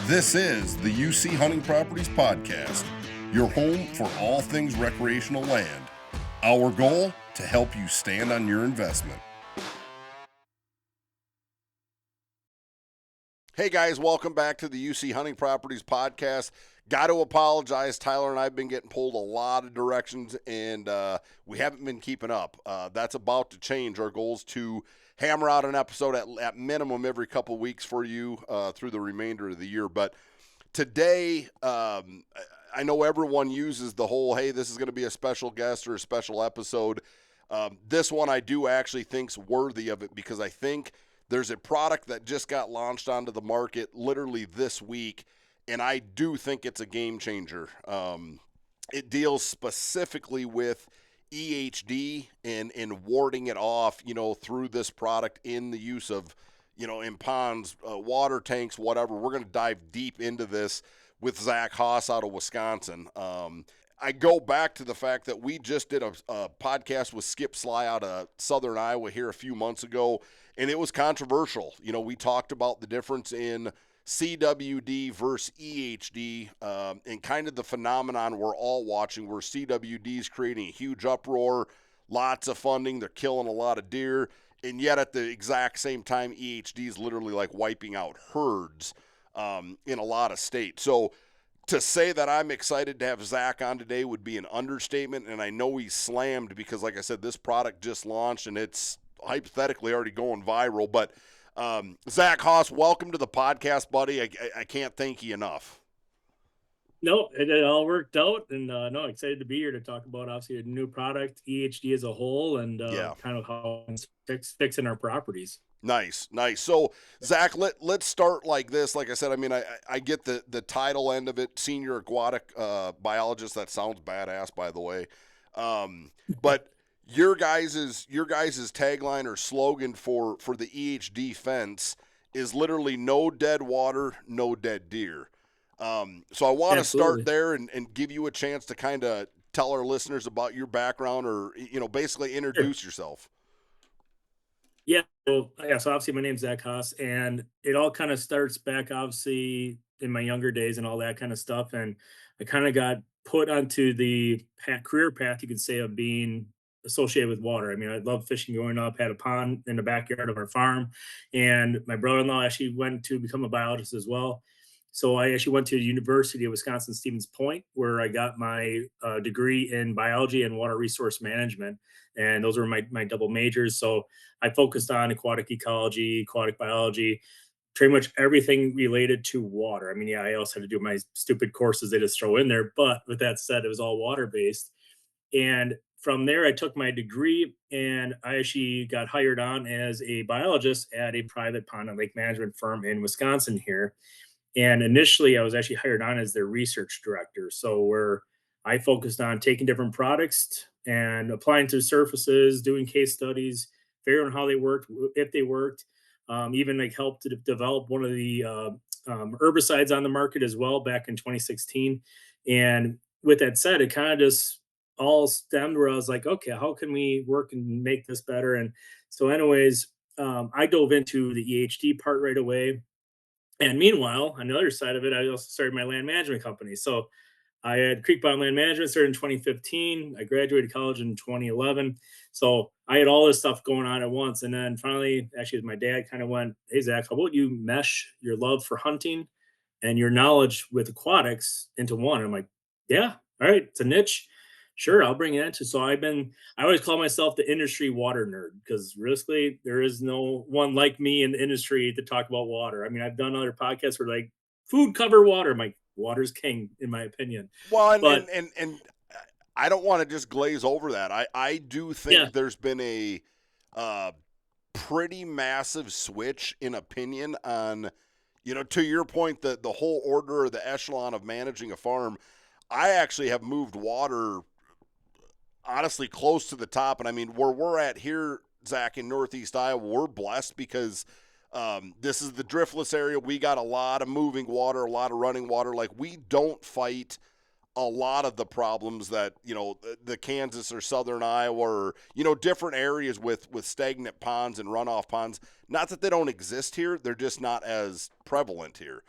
This is the UC Hunting Properties Podcast, your home for all things recreational land. Our goal, to help you stand on your investment. Hey guys, welcome back to the UC Hunting Properties Podcast. Got to apologize, Tyler and I have been getting pulled a lot of directions, and we haven't been keeping up. That's about to change. Our goal is to hammer out an episode at minimum every couple weeks for you through the remainder of the year. But today, I know everyone uses the whole, hey, this is going to be a special guest or a special episode. This one I do actually think's worthy of it because I think there's a product that just got launched onto the market literally this week, and I do think it's a game changer. It deals specifically with EHD and warding it off, through this product in the use of, in ponds, water tanks, whatever. We're going to dive deep into this with Zach Haas out of Wisconsin. I go back to the fact that we just did a podcast with Skip Sly out of Southern Iowa here a few months ago, and it was controversial. We talked about the difference in CWD versus EHD and kind of the phenomenon we're all watching where CWD is creating a huge uproar, lots of funding, they're killing a lot of deer, and yet at the exact same time, EHD is literally like wiping out herds in a lot of states. So to say that I'm excited to have Zach on today would be an understatement, and I know he's slammed because, like I said, this product just launched, and it's hypothetically already going viral. But Zach Haas, welcome to the podcast, buddy. I can't thank you enough. No, it all worked out, and excited to be here to talk about obviously a new product, EHD as a whole, and kind of how it's fixing our properties. Nice. So, Zach, let's start like this. Like I said, I get the title end of it, senior aquatic biologist. That sounds badass, by the way. But your guys' tagline or slogan for the EHD-fense is literally no dead water, no dead deer. So I want to start there and give you a chance to kind of tell our listeners about your background or, basically introduce yourself. Yeah. So obviously my name's Zach Haas, and it all kind of starts back obviously in my younger days and all that kind of stuff. And I kind of got put onto the career path, you could say, of being associated with water. I loved fishing growing up, had a pond in the backyard of our farm, and my brother-in-law actually went to become a biologist as well. So I actually went to the University of Wisconsin-Stevens Point, where I got my degree in biology and water resource management. And those were my double majors. So I focused on aquatic ecology, aquatic biology, pretty much everything related to water. I also had to do my stupid courses they just throw in there. But with that said, it was all water-based. And from there, I took my degree, and I actually got hired on as a biologist at a private pond and lake management firm in Wisconsin here. And initially, I was actually hired on as their research director. So where I focused on taking different products and applying to surfaces, doing case studies, figuring out how they worked, if they worked, even like helped to develop one of the herbicides on the market as well back in 2016. And with that said, it kind of just all stemmed where I was like, okay, how can we work and make this better? And so anyways, I dove into the EHD part right away. And meanwhile, on the other side of it, I also started my land management company. So I had Creek Bottom Land Management, started in 2015. I graduated college in 2011. So I had all this stuff going on at once. And then finally, actually, my dad kind of went, hey, Zach, how about you mesh your love for hunting and your knowledge with aquatics into one? I'm like, yeah, all right, it's a niche. Sure, I'll bring it into. So I always call myself the industry water nerd because realistically, there is no one like me in the industry to talk about water. I've done other podcasts where like food cover water. I'm like, water's king, in my opinion. Well, and I don't want to just glaze over that. I do think there's been a pretty massive switch in opinion on, to your point, the whole order or the echelon of managing a farm. I actually have moved water honestly close to the top. And where we're at here, Zach, in Northeast Iowa, we're blessed because this is the driftless area. We got a lot of moving water, a lot of running water. Like, we don't fight a lot of the problems that, the Kansas or Southern Iowa or, different areas with stagnant ponds and runoff ponds. Not that they don't exist here. They're just not as prevalent here.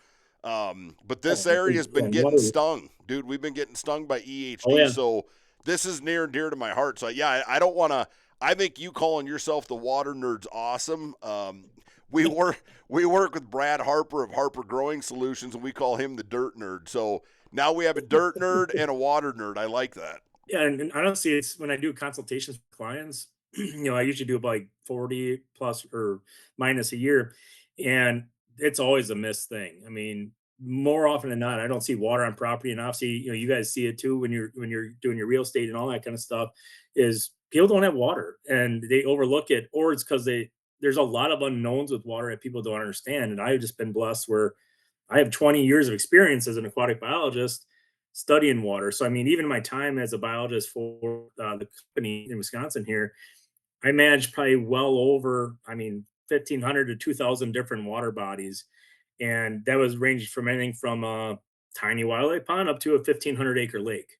But this Oh, area has been getting water. stung, dude. We've been getting stung by Oh EHD, yeah. so this is near and dear to my heart. So yeah, I don't want to. I think you calling yourself the water nerd's awesome. We work with Brad Harper of Harper Growing Solutions, and we call him the dirt nerd. So now we have a dirt nerd and a water nerd. I like that. Yeah, and honestly, it's when I do consultations with clients, I usually do about like 40 plus or minus a year, and it's always a missed thing. I mean, more often than not, I don't see water on property, and obviously, you guys see it too when you're doing your real estate and all that kind of stuff. Is people don't have water and they overlook it, or it's because there's a lot of unknowns with water that people don't understand. And I've just been blessed where I have 20 years of experience as an aquatic biologist studying water. So, I mean, even my time as a biologist for the company in Wisconsin here, I managed probably well over, 1,500 to 2,000 different water bodies. And that was ranging from anything from a tiny wildlife pond up to a 1,500-acre lake.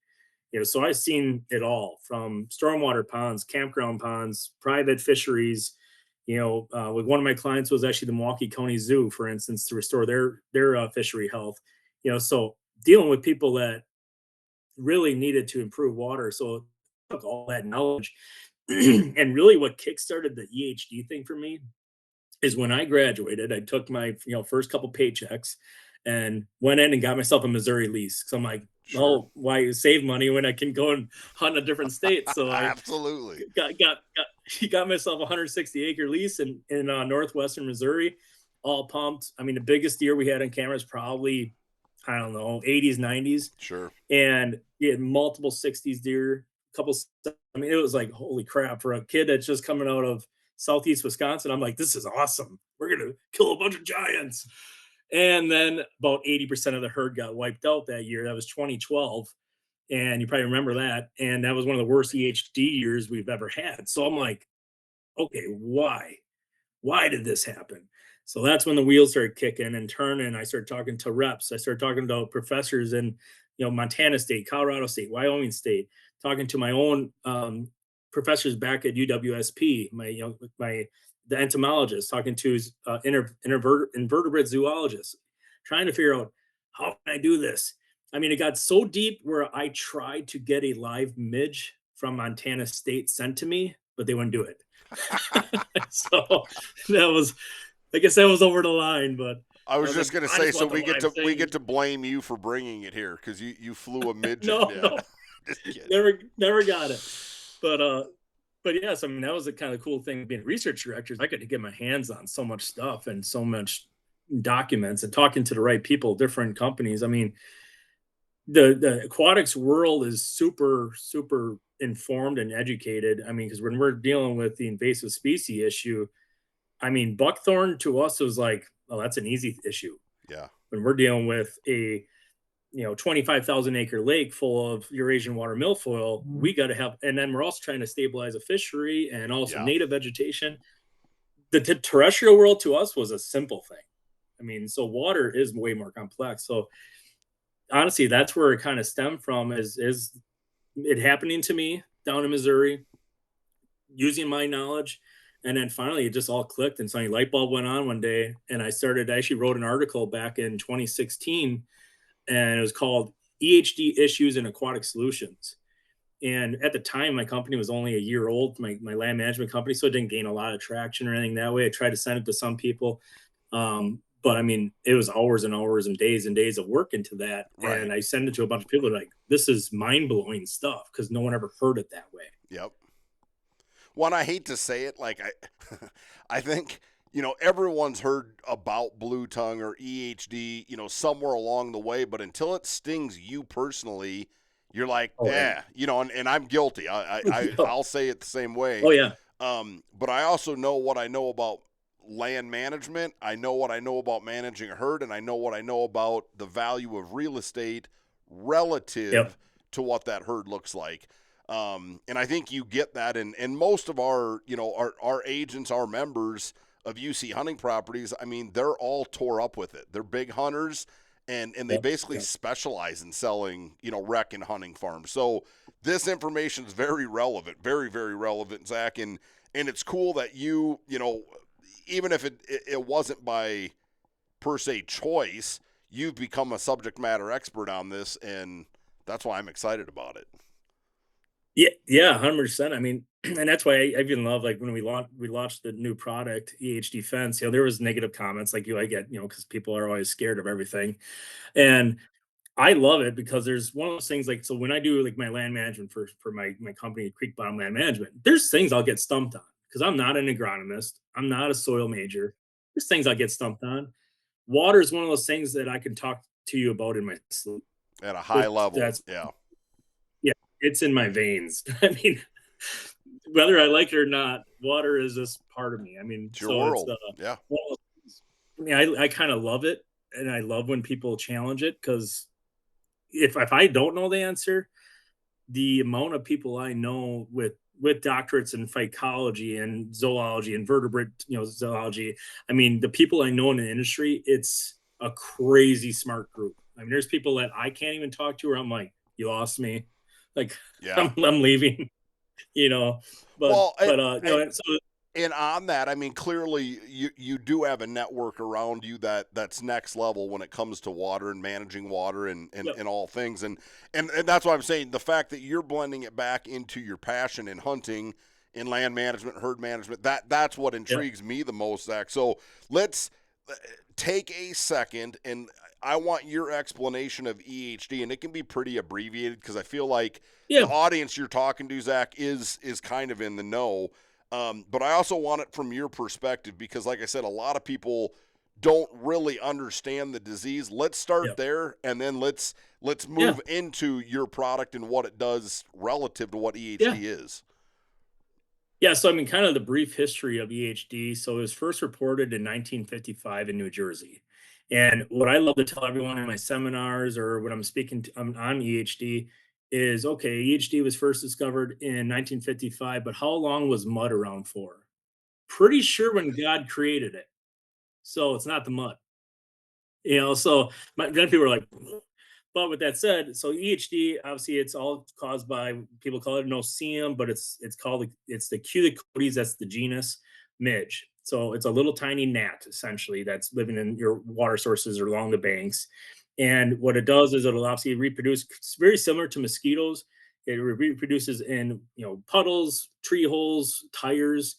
So I've seen it all from stormwater ponds, campground ponds, private fisheries. With one of my clients was actually the Milwaukee County Zoo, for instance, to restore their fishery health. So dealing with people that really needed to improve water. So it took all that knowledge. And really what kickstarted the EHD thing for me is when I graduated, I took my first couple paychecks and went in and got myself a Missouri lease. So I'm like, Sure. oh, why save money when I can go and hunt in a different state? So I Absolutely. got myself a 160-acre lease in northwestern Missouri, all pumped. I mean, the biggest deer we had on camera is probably, I don't know, 80s, 90s, Sure. and we had multiple 60s deer, couple. I mean, it was like holy crap for a kid that's just coming out of southeast Wisconsin. I'm like, this is awesome. We're gonna kill a bunch of giants. And then about 80% of the herd got wiped out that year. That was 2012. And you probably remember that. And that was one of the worst EHD years we've ever had. So I'm like, okay, why? Why did this happen? So that's when the wheels started kicking and turning. I started talking to reps. I started talking to professors in, Montana State, Colorado State, Wyoming State, talking to my own professors back at UWSP, the entomologist, talking to his invertebrate zoologist, trying to figure out how can I do this. I mean, it got so deep where I tried to get a live midge from Montana State sent to me, but they wouldn't do it. So that was, I guess that was over the line, but I I was was just like, gonna I say, just so want the we get live thing. to blame you for bringing it here because you flew a midget. No, Yeah, no, just kidding. never got it. But yes, I mean that was the kind of cool thing being research directors. I got to get my hands on so much stuff and so much documents and talking to the right people, different companies. I mean, the aquatics world is super informed and educated. I mean, because when we're dealing with the invasive species issue, I mean, buckthorn to us was like, oh, that's an easy issue. Yeah. When we're dealing with a 25,000-acre lake full of Eurasian water milfoil, we got to have, and then we're also trying to stabilize a fishery and also Yeah. native vegetation. The terrestrial world to us was a simple thing. I mean, so water is way more complex. So honestly, that's where it kind of stemmed from is it happening to me down in Missouri, using my knowledge. And then finally it just all clicked and suddenly light bulb went on one day. And I actually wrote an article back in 2016 and it was called EHD Issues in Aquatic Solutions. And at the time, my company was only a year old, my land management company, so it didn't gain a lot of traction or anything that way. I tried to send it to some people. But I mean, it was hours and hours and days of work into that. Right. And I sent it to a bunch of people like, this is mind blowing stuff because no one ever heard it that way. Yep. One, I hate to say it, like I think everyone's heard about blue tongue or EHD, somewhere along the way, but until it stings you personally, you're like, Oh, yeah. and I'm guilty. I'll say it the same way. Oh, yeah. But I also know what I know about land management. I know what I know about managing a herd, and I know what I know about the value of real estate relative Yep. to what that herd looks like. And I think you get that, and most of our agents, our members of UC hunting properties, I mean, they're all tore up with it. They're big hunters, and they Yep. basically Yep. specialize in selling, rec and hunting farms. So this information is very relevant, very, very relevant, Zach, and it's cool that you, even if it wasn't by per se choice, you've become a subject matter expert on this, and that's why I'm excited about it. Yeah, 100%. I mean, and that's why I even love, like, when we launched the new product, EHD-fense, there was negative comments like I get, because people are always scared of everything. And I love it because there's one of those things, like, so when I do like my land management for my company, Creek Bottom Land Management, there's things I'll get stumped on because I'm not an agronomist. I'm not a soil major. There's things I get stumped on. Water is one of those things that I can talk to you about in my sleep. At a high level, That's yeah. Yeah, it's in my veins. I mean, whether I like it or not, water is just part of me. I mean, It's your so it's world, yeah. one of those things. I mean, I kind of love it, and I love when people challenge it because if I don't know the answer, the amount of people I know with doctorates in phycology and zoology and vertebrate, zoology. I mean, the people I know in the industry, it's a crazy smart group. I mean, there's people that I can't even talk to, where I'm like, you lost me. Like, Yeah. I'm leaving, you know. But Well, so and on that, I mean, clearly you do have a network around you that's next level when it comes to water and managing water and all things. And that's why I'm saying the fact that you're blending it back into your passion in hunting, in land management, herd management, that's what yeah, intrigues me the most, Zach. So let's take a second, and I want your explanation of EHD, and it can be pretty abbreviated because I feel like yeah, the audience you're talking to, Zach, is kind of in the know. But I also want it from your perspective because, like I said, a lot of people don't really understand the disease. Let's yeah, start there, and then let's yeah, move into your product and what it does relative to what yeah. EHD is. Yeah, so I mean, kind of the brief history of EHD. So it was first reported in 1955 in New Jersey. And what I love to tell everyone in my seminars or when I'm speaking on EHD is, okay, EHD was first discovered in 1955, but how long was mud around for? Pretty sure when God created it. So it's not the mud. So then people are like, but with that said, so EHD, obviously, it's all caused by, people call it no-see-um, but it's the Culicodes, that's the genus midge. So it's a little tiny gnat essentially that's living in your water sources or along the banks. And what it does is it'll obviously reproduce. It's very similar to mosquitoes. It reproduces in puddles, tree holes, tires,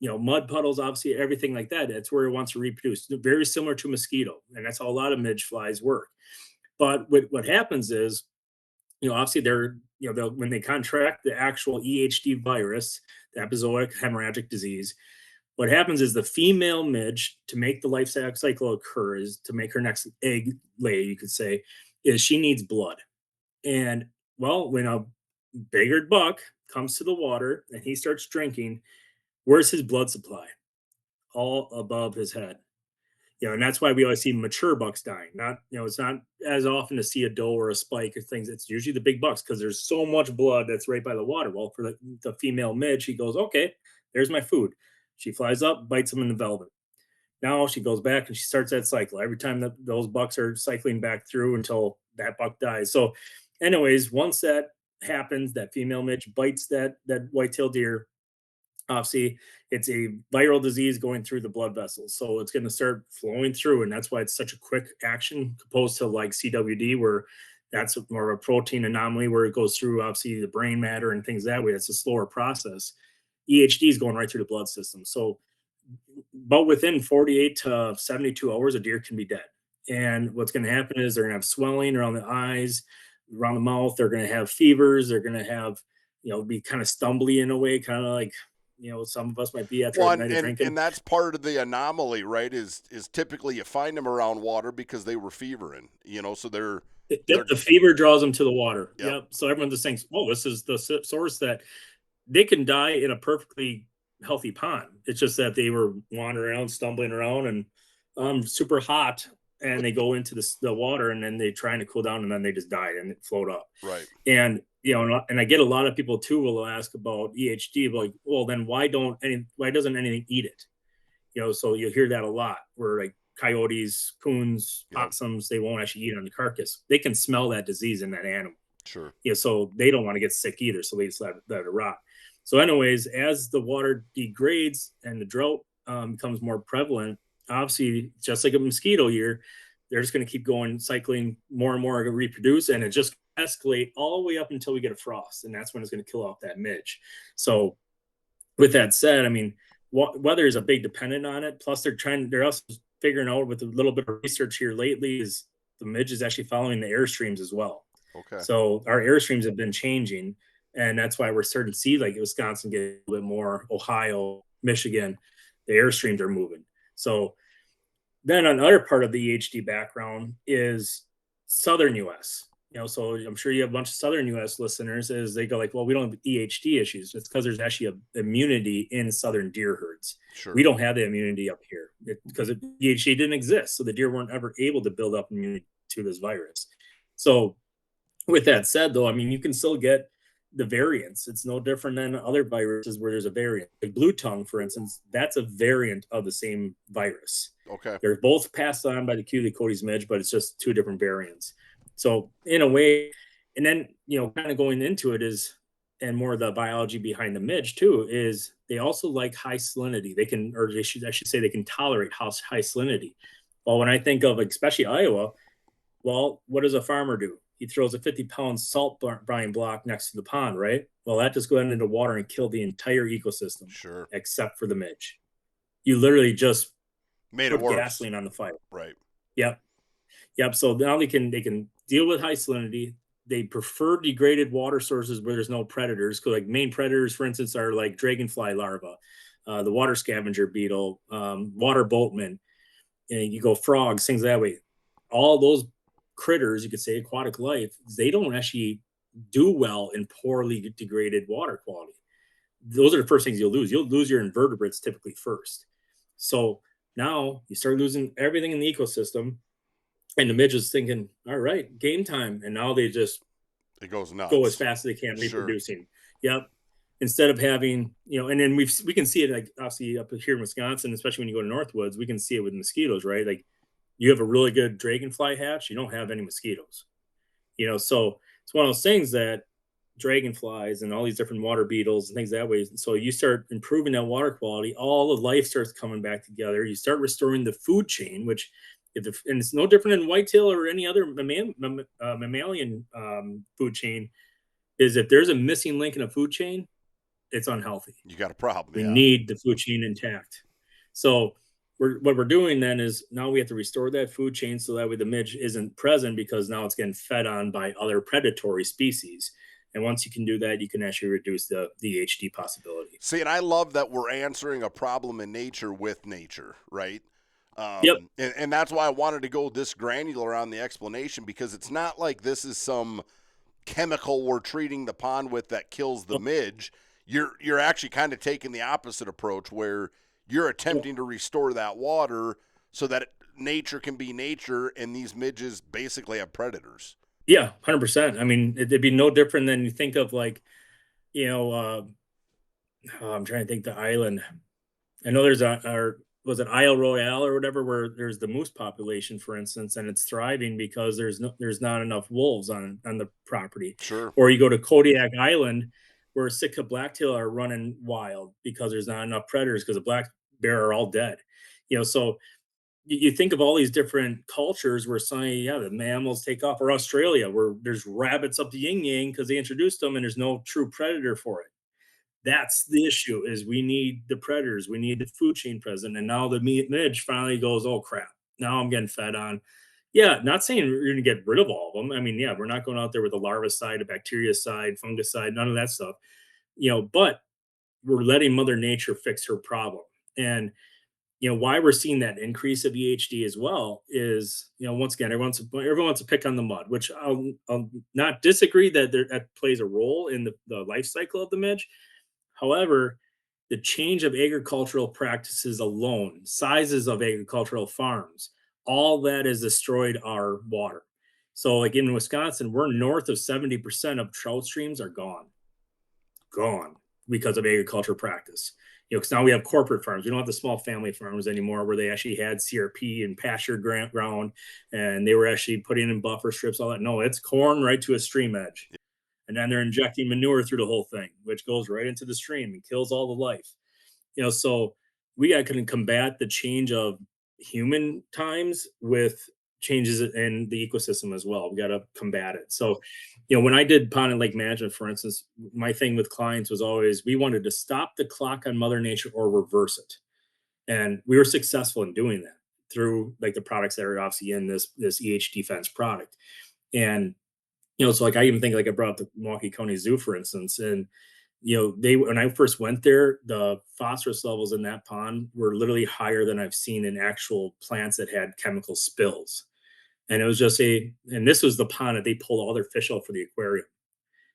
mud puddles, obviously, everything like that. That's where it wants to reproduce. Very similar to mosquito, and that's how a lot of midge flies work. But what happens is, obviously when they contract the actual EHD virus, the epizootic hemorrhagic disease, what happens is the female midge, to make the life cycle occur, is to make her next egg lay, you could say, is she needs blood. And well, when a bigger buck comes to the water and he starts drinking, where's his blood supply? All above his head. And that's why we always see mature bucks dying. Not, it's not as often to see a doe or a spike or things. It's usually the big bucks because there's so much blood that's right by the water. Well, for the female midge, she goes, okay, there's my food. She flies up, bites him in the velvet. Now she goes back and she starts that cycle every time that those bucks are cycling back through until that buck dies. So, anyways, once that happens, that female midge bites that whitetail deer. Obviously, it's a viral disease going through the blood vessels, so it's going to start flowing through, and that's why it's such a quick action opposed to like CWD, where that's more of a protein anomaly where it goes through obviously the brain matter and things that way. It's a slower process. EHD is going right through the blood system, so but within 48 to 72 hours, a deer can be dead. And what's going to happen is they're going to have swelling around the eyes, around the mouth. They're going to have fevers. They're going to have, be kind of stumbly in a way, kind of like, some of us might be after Well, a and, night of and drinking. and that's part of the anomaly, right? Is typically you find them around water because they were fevering, so they're The fever draws them to the water. yep, Yep. So everyone just thinks, oh, this is the source that they can die in a perfectly healthy pond. It's just that they were wandering around, stumbling around, and super hot, and they go into the water, and then they trying to cool down, and then they just died and float up. right. And and I get a lot of people too will ask about EHD, like, well, then why doesn't anything eat it? So you hear that a lot, where like coyotes, coons, Yep, possums, they won't actually eat on the carcass. They can smell that disease in that animal. sure. So they don't want to get sick either. So they just let it rot. So, anyways, as the water degrades and the drought becomes more prevalent, obviously, just like a mosquito here, they're just going to keep going, cycling more and more to reproduce, and it just escalate all the way up until we get a frost, and that's when it's going to kill off that midge. So with that said, I mean, weather is a big dependent on it. Plus, they're also figuring out with a little bit of research here lately is the midge is actually following the airstreams as well. Okay. So our airstreams have been changing, and that's why we're starting to see like Wisconsin get a little bit more, Ohio, Michigan, the airstreams are moving. So then another part of the EHD background is Southern US. So I'm sure you have a bunch of Southern US listeners as they go like, well, we don't have EHD issues. It's because there's actually a immunity in Southern deer herds. Sure. We don't have the immunity up here because EHD didn't exist. So the deer weren't ever able to build up immunity to this virus. So with that said, though, I mean, you can still get the variants. It's no different than other viruses where there's a variant. Like blue tongue, for instance, that's a variant of the same virus. Okay. They're both passed on by the Culecodes midge, but it's just two different variants. So in a way, and then, kind of going into it is, and more of the biology behind the midge too, is they also like high salinity. They can, or I should say they can tolerate high salinity. Well, when I think of especially Iowa, well, what does a farmer do? He throws a 50-pound salt brine block next to the pond, right? Well, that just goes into water and kill the entire ecosystem. Sure. Except for the midge. You literally just made put it worse. gasoline on the fire. Right. Yep. So now they can deal with high salinity. They prefer degraded water sources where there's no predators. Because like main predators, for instance, are like dragonfly larvae, the water scavenger beetle, water boatman, and you go frogs, things that way. All those critters, you could say aquatic life, they don't actually do well in poorly degraded water quality. Those are the first things you'll lose. You'll lose your invertebrates typically first. So now you start losing everything in the ecosystem, and the midge is thinking, all right, game time. And now they just it goes nuts. Go as fast as they can, reproducing. Yep. Instead of having, and then we can see it like obviously up here in Wisconsin, especially when you go to Northwoods, we can see it with mosquitoes, right? Like you have a really good dragonfly hatch, you don't have any mosquitoes. So it's one of those things that dragonflies and all these different water beetles and things that way. So you start improving that water quality, all the life starts coming back together. You start restoring the food chain, which and it's no different than whitetail or any other mammalian food chain, is if there's a missing link in a food chain, it's unhealthy. You got a problem. We need the food chain intact. So what we're doing then is now we have to restore that food chain so that way the midge isn't present because now it's getting fed on by other predatory species. And once you can do that, you can actually reduce the EHD possibility. See, and I love that we're answering a problem in nature with nature, right? Yep. And that's why I wanted to go this granular on the explanation, because it's not like this is some chemical we're treating the pond with that kills the midge. You're actually kind of taking the opposite approach where you're attempting to restore that water so that nature can be nature and these midges basically have predators. Yeah, 100%. I mean, it'd be no different than you think of like, I'm trying to think the island. I know there's was it Isle Royale or whatever, where there's the moose population, for instance, and it's thriving because there's not enough wolves on the property. Sure. Or you go to Kodiak Island, where Sitka blacktail are running wild because there's not enough predators because the black bear are all dead. So you think of all these different cultures where suddenly, the mammals take off, or Australia, where there's rabbits up the yin yang because they introduced them and there's no true predator for it. That's the issue, is we need the predators. We need the food chain present. And now the midge finally goes, oh, crap. Now I'm getting fed on. Yeah, not saying we're going to get rid of all of them. I mean, we're not going out there with a larvicide, a bactericide, fungicide, none of that stuff. But we're letting Mother Nature fix her problem. And, why we're seeing that increase of EHD as well is, once again, everyone wants to pick on the mud, which I'll not disagree that that plays a role in the life cycle of the midge. However, the change of agricultural practices alone, sizes of agricultural farms, all that has destroyed our water. So like in Wisconsin, we're north of 70% of trout streams are gone because of agricultural practice. Because now we have corporate farms. We don't have the small family farms anymore where they actually had CRP and pasture ground and they were actually putting in buffer strips, all that. No, it's corn right to a stream edge. And then they're injecting manure through the whole thing, which goes right into the stream and kills all the life. So we got to combat the change of human times with changes in the ecosystem as well. We got to combat it. So, you know, when I did pond and lake management, for instance, my thing with clients was always we wanted to stop the clock on Mother Nature or reverse it, and we were successful in doing that through like the products that are obviously in this EHD-fense product. And you know, so like I even think like I brought up the Milwaukee County Zoo, for instance, and you know, they when I first went there, the phosphorus levels in that pond were literally higher than I've seen in actual plants that had chemical spills. And it was just and this was the pond that they pulled all their fish out for the aquarium.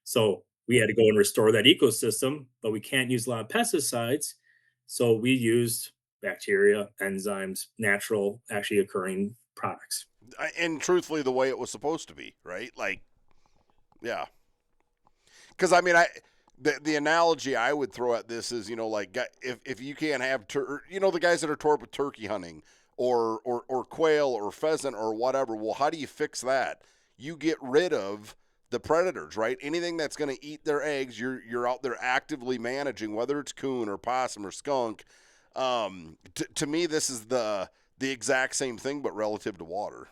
So we had to go and restore that ecosystem, but we can't use a lot of pesticides. So we used bacteria, enzymes, natural, actually occurring products. And truthfully, the way it was supposed to be, right? Like, yeah. Because I mean, the analogy I would throw at this is, you know, like if you can't have you know, the guys that are taught with turkey hunting or quail or pheasant or whatever. Well, how do you fix that? You get rid of the predators, right? Anything that's going to eat their eggs, you're out there actively managing, whether it's coon or possum or skunk. To me, this is the exact same thing, but relative to water.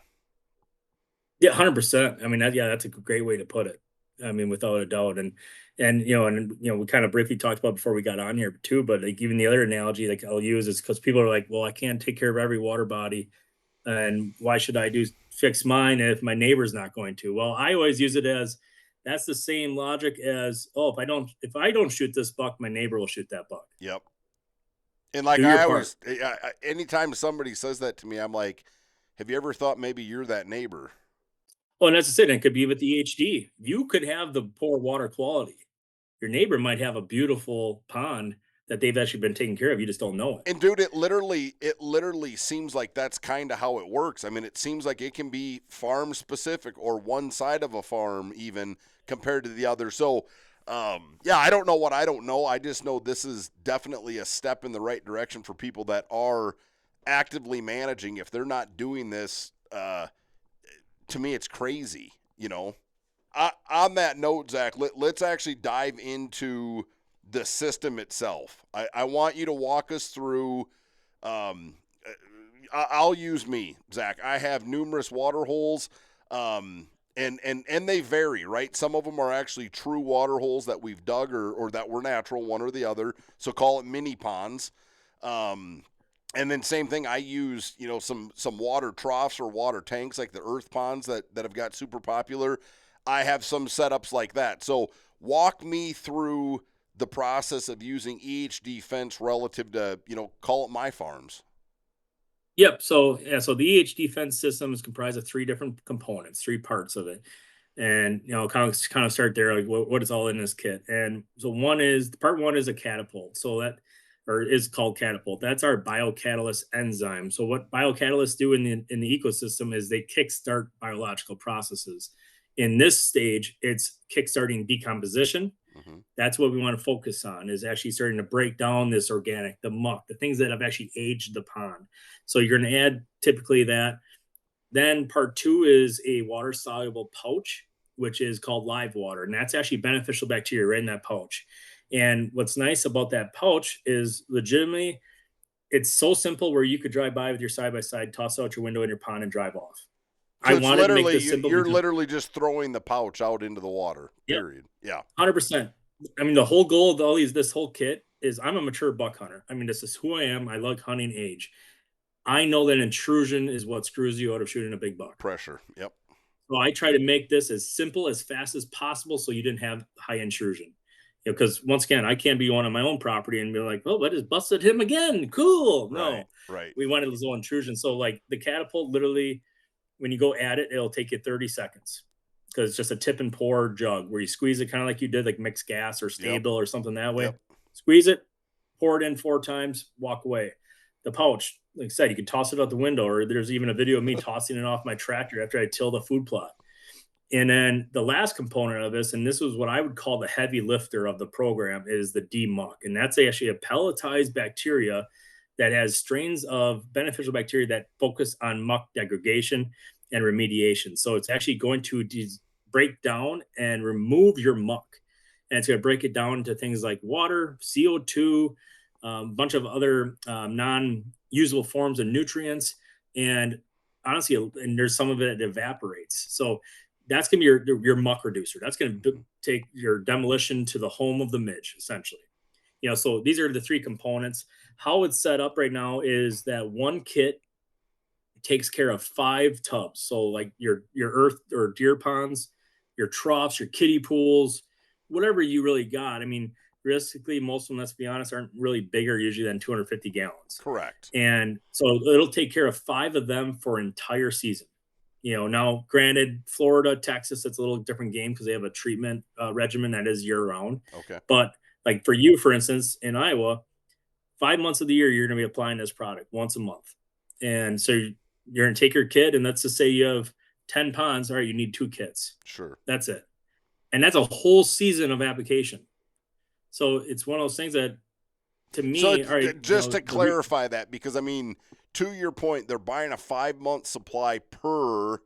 Yeah, 100%. I mean, that's a great way to put it. I mean, without a doubt. And we kind of briefly talked about before we got on here too, but like even the other analogy like I'll use is because people are like, well, I can't take care of every water body. And why should I fix mine if my neighbor's not going to? Well, I always use it as that's the same logic as, oh, if I don't shoot this buck, my neighbor will shoot that buck. Yep. And like Do your part. anytime somebody says that to me, I'm like, have you ever thought maybe you're that neighbor? Well, and that's it. And it could be with the EHD. You could have the poor water quality. Your neighbor might have a beautiful pond that they've actually been taking care of. You just don't know it. And dude, it literally seems like that's kind of how it works. I mean, it seems like it can be farm specific or one side of a farm even compared to the other. So, yeah, I don't know what I don't know. I just know this is definitely a step in the right direction for people that are actively managing. If they're not doing this, to me, it's crazy, you know. On that note, Zach, let's actually dive into the system itself. I want you to walk us through. I'll use me, Zach. I have numerous water holes, and they vary, right? Some of them are actually true water holes that we've dug or that were natural, one or the other. So call it mini ponds. And then same thing, I use, you know, some water troughs or water tanks like the earth ponds that have got super popular. I have some setups like that. So walk me through the process of using EHD-fense relative to, you know, call it my farms. Yep. So the EHD-fense system is comprised of three different components, three parts of it. And you know, kind of start there, like what is all in this kit. And so part one is a catapult. So that or is called Catapult. That's our biocatalyst enzyme. So what biocatalysts do in the ecosystem is they kickstart biological processes. In this stage, it's kickstarting decomposition. Mm-hmm. That's what we want to focus on, is actually starting to break down this organic, the muck, the things that have actually aged the pond. So you're going to add typically that. Then part two is a water soluble pouch, which is called live water. And that's actually beneficial bacteria right in that pouch. And what's nice about that pouch is legitimately, it's so simple where you could drive by with your side by side, toss out your window in your pond and drive off. So I it's wanted to make literally this simple. you're literally just throwing the pouch out into the water. Yep. Period. Yeah. 100%. I mean, the whole goal of this whole kit is I'm a mature buck hunter. I mean, this is who I am. I like hunting age. I know that intrusion is what screws you out of shooting a big buck. Pressure. Yep. So I try to make this as simple, as fast as possible so you didn't have high intrusion. You know, because once again, I can't be on my own property and be like, oh, I just busted him again. Cool. No. Right. We wanted low intrusion. So like the catapult, literally, when you go at it, it'll take you 30 seconds. Because it's just a tip and pour jug where you squeeze it kind of like you did, like mixed gas or stable or something that way. Yep. Squeeze it, pour it in 4 times, walk away. The pouch, like I said, you can toss it out the window, or there's even a video of me tossing it off my tractor after I till the food plot. And then the last component of this, and this was what I would call the heavy lifter of the program, is the Demuck. And that's actually a pelletized bacteria that has strains of beneficial bacteria that focus on muck degradation and remediation. So it's actually going to break down and remove your muck. And it's going to break it down into things like water, CO2, a bunch of other non-usable forms of nutrients. And honestly, and there's some of it that evaporates. So that's going to be your muck reducer. That's going to take your demolition to the home of the midge, essentially. So these are the three components. How it's set up right now is that one kit takes care of 5 tubs. So like your earth or deer ponds, your troughs, your kiddie pools, whatever you really got. I mean, realistically, most of them, let's be honest, aren't really bigger usually than 250 gallons. Correct. And so it'll take care of 5 of them for an entire season. Now granted, Florida, Texas, it's a little different game because they have a treatment regimen that is year round. Okay. But like for you, for instance, in Iowa, 5 months of the year, you're going to be applying this product once a month. And so you're going to take your kit, and let's just say you have 10 ponds. All right, you need 2 kits. Sure. That's it. And that's a whole season of application. So it's one of those things that, to me, so all right, just to clarify that, because I mean, to your point, they're buying a 5-month supply per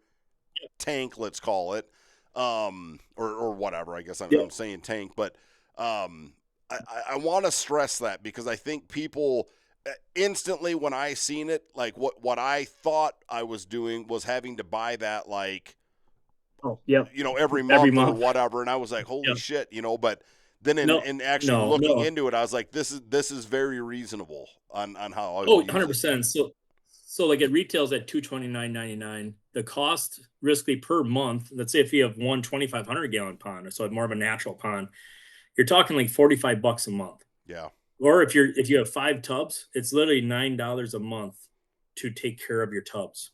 tank, let's call it, or whatever. I guess I'm saying tank, but I want to stress that because I think people instantly when I seen it, like what I thought I was doing was having to buy that like, every month or whatever, and I was like, holy shit, but. Then in actually looking into it, I was like, this is very reasonable on how I would 100%. So like it retails at $229.99. The cost riskly per month, let's say if you have one 2,500 gallon pond, so more of a natural pond, you're talking like $45 a month. Yeah. Or if you have 5 tubs, it's literally $9 a month to take care of your tubs.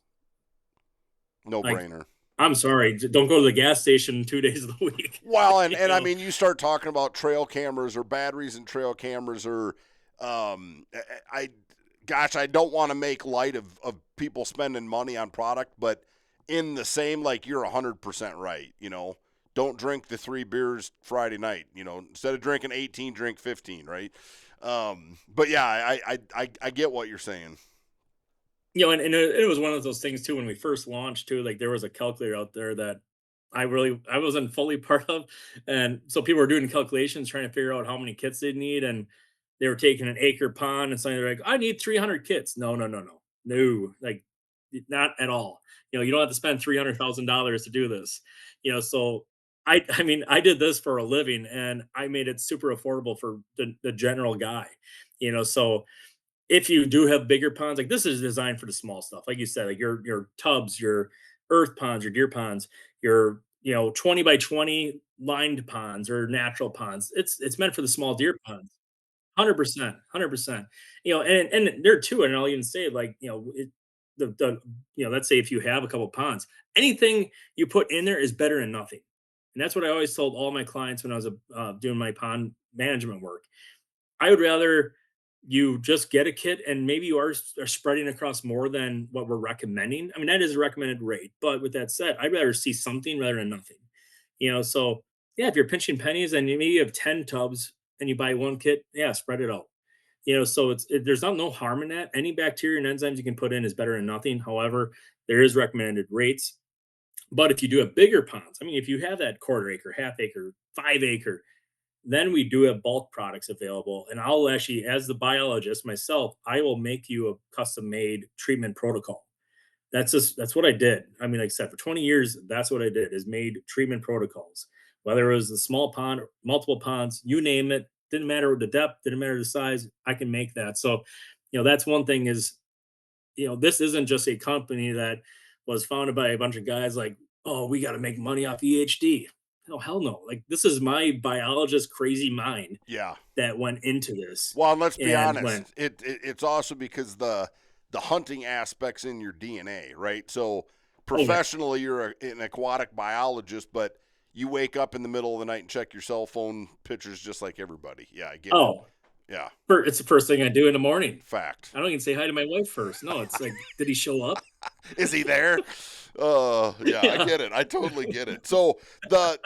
No brainer. I'm sorry, don't go to the gas station 2 days of the week. Well, and I mean, you start talking about trail cameras or batteries and trail cameras or, I don't want to make light of people spending money on product, but in the same, like you're 100% right. Don't drink the 3 beers Friday night, instead of drinking 18, drink 15. Right. But yeah, I get what you're saying. And it was one of those things too when we first launched too. Like there was a calculator out there that I wasn't fully part of, and so people were doing calculations trying to figure out how many kits they'd need, and they were taking an acre pond and saying they're like, I need 300 kits. No, like not at all. You don't have to spend $300,000 to do this. So I mean I did this for a living, and I made it super affordable for the general guy. So if you do have bigger ponds, like this is designed for the small stuff. Like you said, like your tubs, your earth ponds, your deer ponds, your 20 by 20 lined ponds or natural ponds. It's meant for the small deer ponds. 100%, 100%. And there too, and I'll even say like, let's say if you have a couple ponds, anything you put in there is better than nothing. And that's what I always told all my clients when I was doing my pond management work. I would rather you just get a kit and maybe you are spreading across more than what we're recommending. I mean, that is a recommended rate. But with that said, I'd rather see something rather than nothing. So yeah, if you're pinching pennies and maybe you have 10 tubs and you buy one kit, yeah, spread it out. So there's no harm in that. Any bacteria and enzymes you can put in is better than nothing. However, there is recommended rates. But if you do have bigger ponds, I mean, if you have that quarter acre, half acre, 5 acre, then we do have bulk products available. And I'll actually, as the biologist myself, I will make you a custom made treatment protocol. That's what I did. I mean, like I said, for 20 years, that's what I did is made treatment protocols, whether it was a small pond, or multiple ponds, you name it, didn't matter the depth, didn't matter the size, I can make that. So, that's one thing is, this isn't just a company that was founded by a bunch of guys like, oh, we got to make money off EHD. Oh, hell no. Like, this is my biologist crazy mind that went into this. Well, and let's be honest. It's also because the hunting aspects in your DNA, right? So professionally, you're an aquatic biologist, but you wake up in the middle of the night and check your cell phone pictures just like everybody. Yeah, I get it. Yeah. It's the first thing I do in the morning. Fact. I don't even say hi to my wife first. No, it's like, did he show up? Is he there? Yeah, I get it. I totally get it. So the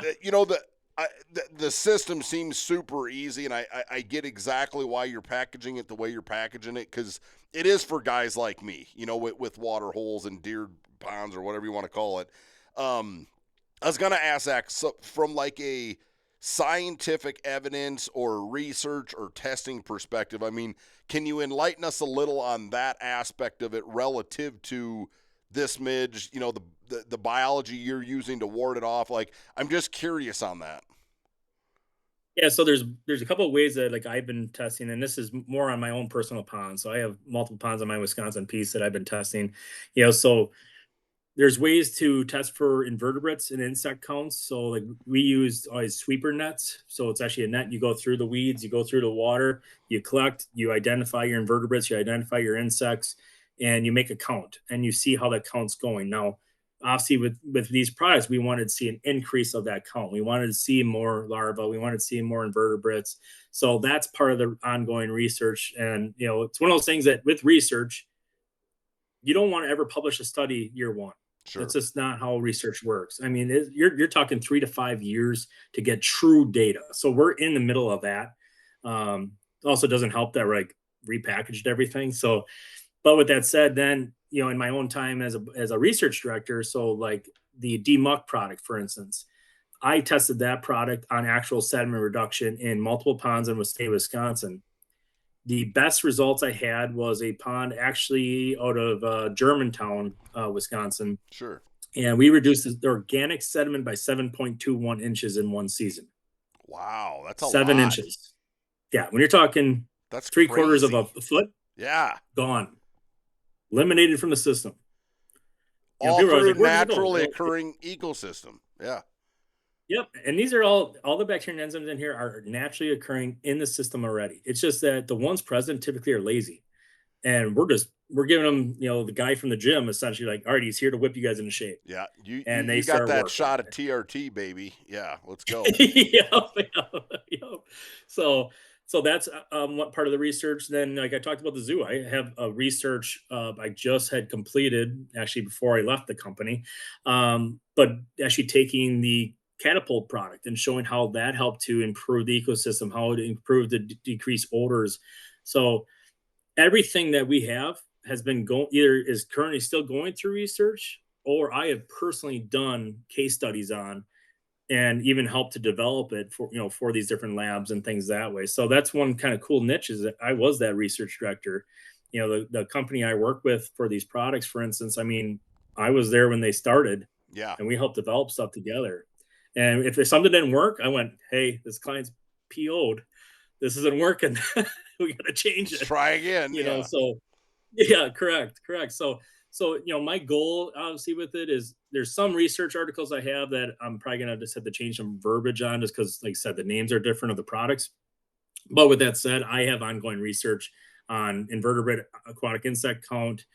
system seems super easy, and I get exactly why you're packaging it the way you're packaging it, because it is for guys like me, with water holes and deer ponds or whatever you want to call it. I was gonna ask Zach, so from like a scientific evidence or research or testing perspective, I mean, can you enlighten us a little on that aspect of it relative to this midge, you know, the biology you're using to ward it off? Like, I'm just curious on that. Yeah, so there's a couple of ways that like I've been testing, and this is more on my own personal pond. So I have multiple ponds on my Wisconsin piece that I've been testing. So there's ways to test for invertebrates and insect counts. So like we used always sweeper nets. So it's actually a net. You go through the weeds, you go through the water, you collect, you identify your invertebrates, you identify your insects, and you make a count and you see how that count's going. Now, obviously with these products, we wanted to see an increase of that count. We wanted to see more larvae, we wanted to see more invertebrates. So that's part of the ongoing research. And it's one of those things that with research, you don't want to ever publish a study year one. Sure. That's just not how research works. I mean, you're talking 3 to 5 years to get true data. So we're in the middle of that. Also doesn't help that we're like repackaged everything. So, but with that said, then in my own time as a research director, so like the Demuck product, for instance, I tested that product on actual sediment reduction in multiple ponds in the state of Wisconsin. The best results I had was a pond actually out of Germantown, Wisconsin. Sure. And we reduced the organic sediment by 7.21 inches in one season. Wow, that's a 7 lot. inches. Yeah, when you're talking that's 3/4 of crazy. a foot, Yeah, gone, eliminated from the system. All through naturally occurring ecosystem. Yeah. Yep, and these are all the bacteria and enzymes in here are naturally occurring in the system already. It's just that the ones present typically are lazy, and we're giving them, the guy from the gym essentially like, all right, he's here to whip you guys into shape. Yeah, and you got that shot of TRT, baby. Yeah, let's go. Yep. So that's what part of the research. Then, like I talked about the zoo, I have a research I just had completed actually before I left the company, but actually taking the Catapult product and showing how that helped to improve the ecosystem, how it improved the decrease odors. So everything that we have has been either is currently still going through research, or I have personally done case studies on and even helped to develop it for these different labs and things that way. So that's one kind of cool niche, is that I was that research director. The company I work with for these products, for instance, I mean, I was there when they started. Yeah. And we helped develop stuff together. And if something didn't work, I went, hey, this client's PO'd. This isn't working. We got to change it. Try again. So yeah, correct. So my goal obviously with it is there's some research articles I have that I'm probably gonna just have to change some verbiage on, just because, like I said, the names are different of the products. But with that said, I have ongoing research on invertebrate aquatic insect count,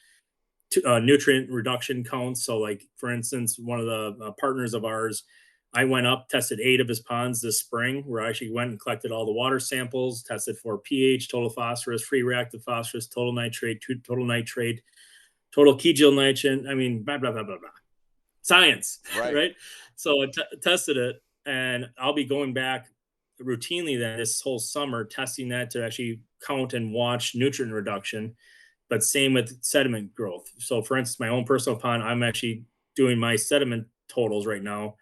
nutrient reduction counts. So, like for instance, one of the partners of ours, I went up, tested 8 of his ponds this spring, where I actually went and collected all the water samples, tested for pH, total phosphorus, free reactive phosphorus, total nitrate, total nitrate, total keygill nitrogen. I mean, blah, blah, blah, blah, blah. Science, right? So I tested it, and I'll be going back routinely then this whole summer, testing that to actually count and watch nutrient reduction, but same with sediment growth. So for instance, my own personal pond, I'm actually doing my sediment totals right now,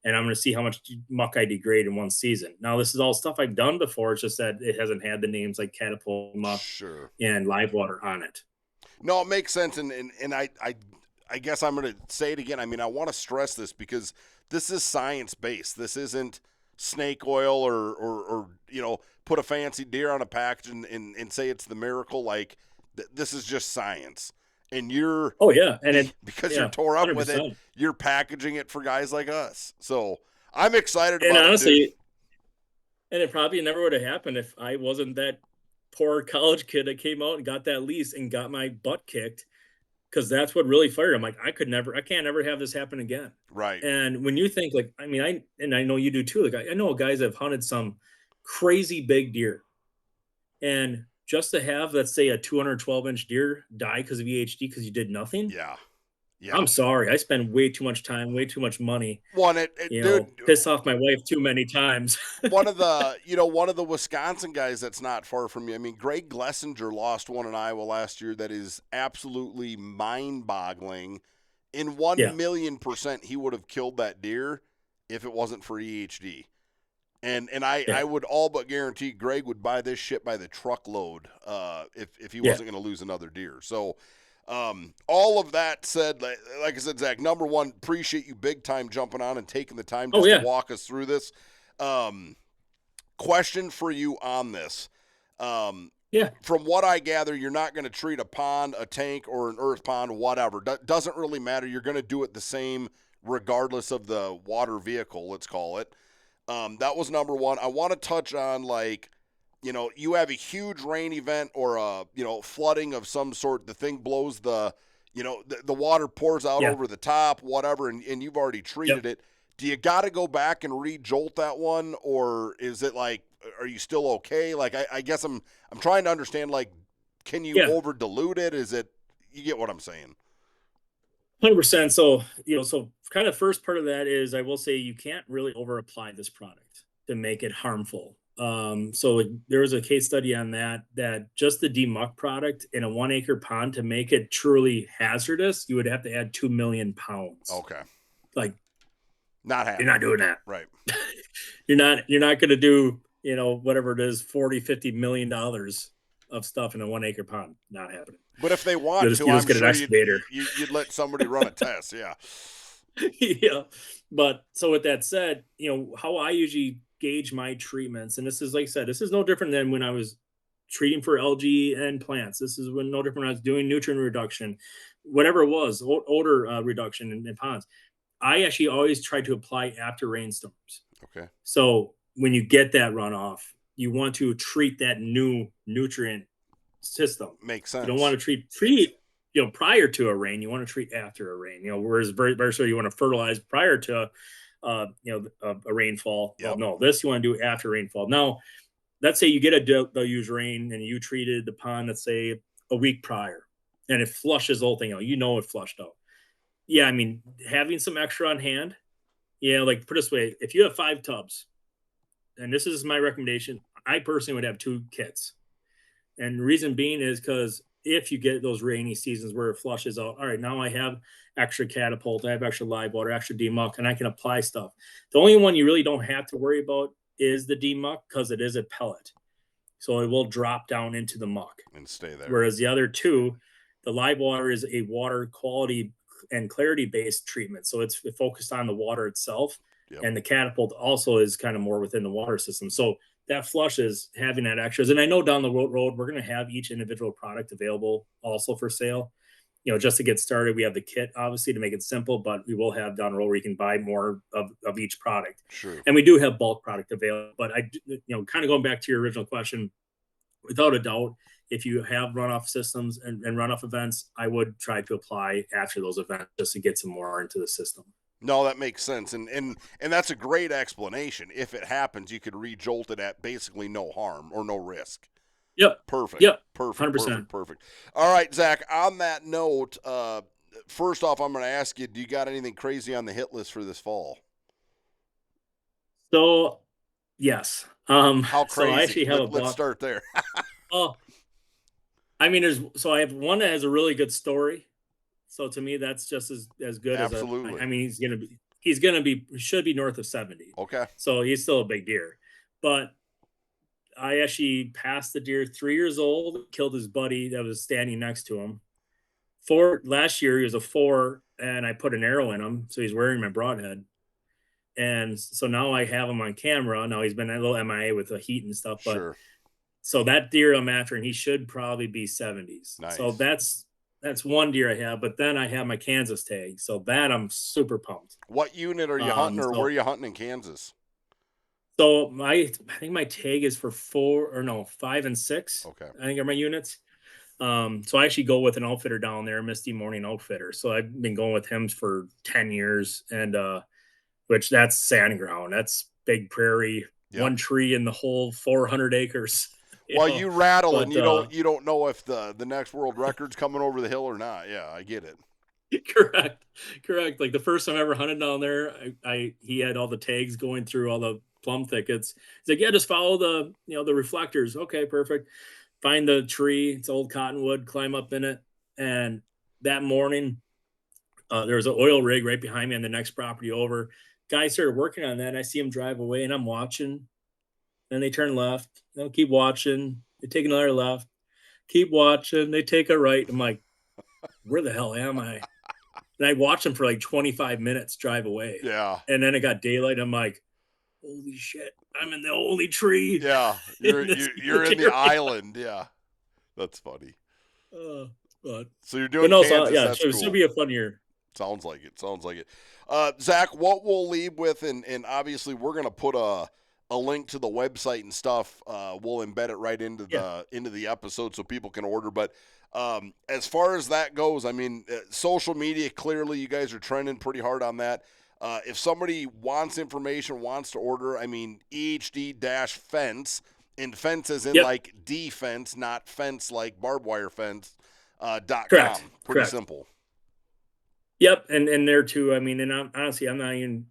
and I'm going to see how much muck I degrade in one season. Now, this is all stuff I've done before. It's just that it hasn't had the names like Catapult, muck, and live water on it. No, it makes sense. And I guess I'm going to say it again. I mean, I want to stress this because this is science-based. This isn't snake oil or put a fancy deer on a package and say it's the miracle. Like, this is just science. And you're because you're tore up 100%. With it, you're packaging it for guys like us. So I'm excited about it. Honestly, and it probably never would have happened if I wasn't that poor college kid that came out and got that lease and got my butt kicked, because that's what really fired. I'm like, I can't ever have this happen again. Right. And when you think, like, I mean, I know you do too. Like, I know guys that have hunted some crazy big deer, and just to have, let's say, a 212-inch deer die because of EHD because you did nothing. Yeah. I'm sorry. I spend way too much time, way too much money. Dude, piss off my wife too many times. one of the Wisconsin guys that's not far from you. I mean, Greg Glessinger lost one in Iowa last year that is absolutely mind-boggling. In 1,000,000%, he would have killed that deer if it wasn't for EHD. And I would all but guarantee Greg would buy this shit by the truckload if he wasn't going to lose another deer. So All of that said, like I said, Zach, number one, appreciate you big time jumping on and taking the time Oh just to yeah. walk us through this. Question for you on this. Yeah. From what I gather, you're not going to treat a pond, a tank, or an earth pond, whatever. Doesn't really matter. You're going to do it the same regardless of the water vehicle, let's call it. That was number one. I want to touch on, like, you have a huge rain event or a, flooding of some sort. The thing blows the water pours out Yeah. over the top, whatever, and you've already treated Yep. it. Do you got to go back and re-jolt that one, or is it like, are you still okay? Like, I guess I'm trying to understand, like, can you Yeah. over dilute it? Is it, you get what I'm saying? 100%. So, so kind of first part of that is I will say you can't really over apply this product to make it harmful. So there was a case study on that just the Demuck product in a 1 acre pond, to make it truly hazardous, you would have to add 2 million pounds. Okay. Like, Not happening. you're not doing that. Right. You're not going to do, whatever it is, 40-50 million dollars of stuff in a 1 acre pond. Not happening. But if they want You just to, I'm get an sure excavator. you'd let somebody run a test. Yeah. Yeah. But so with that said, how I usually gauge my treatments, and this is, like I said, this is no different than when I was treating for algae and plants. This is no different when I was doing nutrient reduction, whatever it was, odor reduction in ponds. I actually always try to apply after rainstorms. Okay. So when you get that runoff, you want to treat that new nutrient system. Makes sense. You don't want to treat prior to a rain. You want to treat after a rain. Whereas very so you want to fertilize prior to a rainfall. Yep. Well, no, this you want to do after rainfall. Now, let's say you get a deluge rain and you treated the pond, let's say a week prior, and it flushes the whole thing out. It flushed out. Yeah, I mean, having some extra on hand. Like, put it this way, if you have 5 tubs, and this is my recommendation, I personally would have 2 kits. And the reason being is because if you get those rainy seasons where it flushes out, all right, now I have extra Catapult, I have extra live water, extra Demuck, and I can apply stuff. The only one you really don't have to worry about is the Demuck, because it is a pellet. So it will drop down into the muck and stay there. Whereas the other 2, the live water is a water quality and clarity based treatment. So it's focused on the water itself. Yep. And the Catapult also is kind of more within the water system. So that flush is having that extras. And I know down the road, we're going to have each individual product available also for sale. Just to get started, we have the kit, obviously, to make it simple, but we will have down the road where you can buy more of each product. Sure. And we do have bulk product available. But kind of going back to your original question, without a doubt, if you have runoff systems and runoff events, I would try to apply after those events just to get some more into the system. No, that makes sense. And that's a great explanation. If it happens, you could re-jolt it at basically no harm or no risk. Yep. Perfect. Yep. Perfect. 100%. Perfect. All right, Zach, on that note, first off, I'm going to ask you, do you got anything crazy on the hit list for this fall? So, yes. How crazy? So I actually have Let's start there. Oh, I mean, I have one that has a really good story. So to me, that's just as good. Absolutely. I mean, should be north of 70. Okay. So he's still a big deer. But I actually passed the deer 3 years old, killed his buddy that was standing next to him. Last year, he was a 4, and I put an arrow in him. So he's wearing my broadhead. And so now I have him on camera. Now he's been a little MIA with the heat and stuff. But Sure. So that deer I'm after, and he should probably be 70s. Nice. So that's one deer I have, but then I have my Kansas tag. So that I'm super pumped. What unit are you hunting, or where are you hunting in Kansas? So I think my tag is for 5 and 6. Okay. I think are my units. So I actually go with an outfitter down there, Misty Morning Outfitter. So I've been going with him for 10 years, and which that's sand ground. That's big prairie, Yep. One tree in the whole 400 acres. You rattle, and you don't know if the next world record's coming over the hill or not. Yeah, I get it. Correct. Like the first time I ever hunted down there, he had all the tags going through all the plum thickets. He's like, yeah, just follow the the reflectors. Okay, perfect. Find the tree. It's old cottonwood. Climb up in it. And that morning, there was an oil rig right behind me on the next property over. Guy started working on that. I see him drive away, and I'm watching. Then they turn left. Keep watching. They take another left. Keep watching. They take a right. I'm like, where the hell am I? And I watched them for like 25 minutes drive away. Yeah. And then it got daylight. I'm like, holy shit, I'm in the only tree. Yeah. You're in the island. Yeah. That's funny. So you're doing Kansas. Yeah, That's it'll cool. still be a fun year. Sounds like it. Zach, what we'll leave with, and obviously we're going to put a link to the website and stuff. We'll embed it right into the episode so people can order. But as far as that goes, I mean, social media, clearly you guys are trending pretty hard on that. If somebody wants information, wants to order, I mean, EHD-fence, and fence as in like defense, not fence like barbed wire fence, .com. Pretty simple. Yep, and there too. I mean, and honestly, I'm not even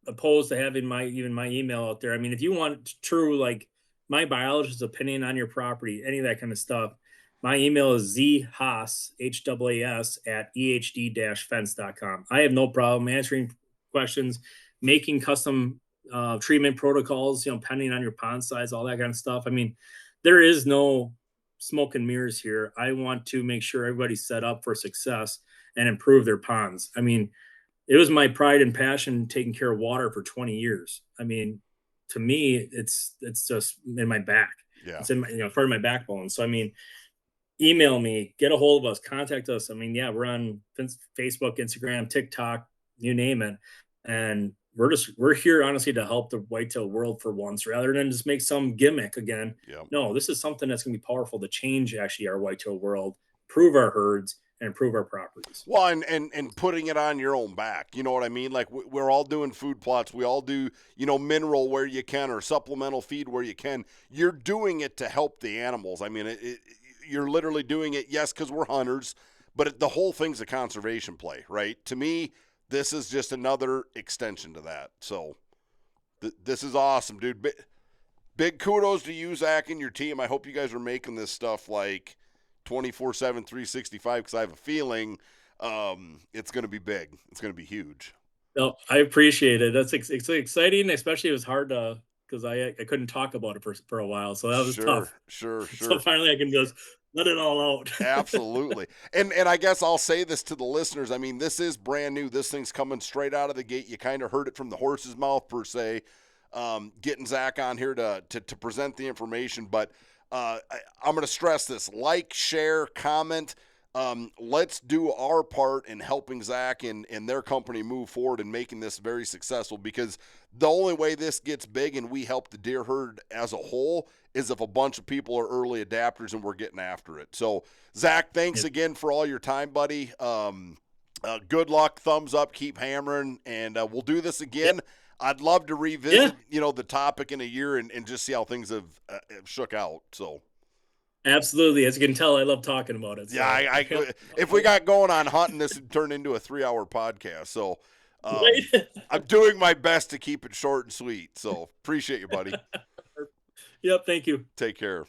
opposed to having my email out there. I mean, if you want true like my biologist's opinion on your property, any of that kind of stuff, my email is zhaas HAAS at EHD-fence.com. I have no problem answering questions, making custom treatment protocols, depending on your pond size, all that kind of stuff. I mean, there is no smoke and mirrors here. I want to make sure everybody's set up for success and improve their ponds. I mean, it was my pride and passion taking care of water for 20 years. I mean, to me, it's just in my back. Yeah. It's in my, part of my backbone. So, I mean, email me, get a hold of us, contact us. I mean, yeah, we're on Facebook, Instagram, TikTok, you name it. And we're here honestly to help the whitetail world for once, rather than just make some gimmick again. Yep. No, this is something that's going to be powerful to change actually our whitetail world, improve our herds, and improve our properties. Well, and putting it on your own back. You know what I mean? Like we're all doing food plots. We all do, mineral where you can or supplemental feed where you can. You're doing it to help the animals. I mean, you're literally doing it, yes, because we're hunters, but the whole thing's a conservation play, right? To me, this is just another extension to that. So this is awesome, dude. Big kudos to you, Zach, and your team. I hope you guys are making this stuff like 24/7, 365, because I have a feeling it's going to be big. It's going to be huge. No, I appreciate it. It's exciting, especially it was hard to because I couldn't talk about it for a while, so that was tough. Sure. So finally, I can just let it all out. Absolutely. And I guess I'll say this to the listeners. I mean, this is brand new. This thing's coming straight out of the gate. You kind of heard it from the horse's mouth, per se, getting Zach on here to present the information. But I'm going to stress this. Like, share, comment. Let's do our part in helping Zach and their company move forward and making this very successful, because the only way this gets big and we help the deer herd as a whole is if a bunch of people are early adapters and we're getting after it. So, Zach, thanks again for all your time, buddy. Good luck, thumbs up, keep hammering, and we'll do this again. I'd love to revisit, the topic in a year and just see how things have shook out. So. Absolutely. As you can tell, I love talking about it. So. Yeah, if we got going on hunting, this would turn into a 3-hour podcast. So I'm doing my best to keep it short and sweet. So appreciate you, buddy. Yep, thank you. Take care.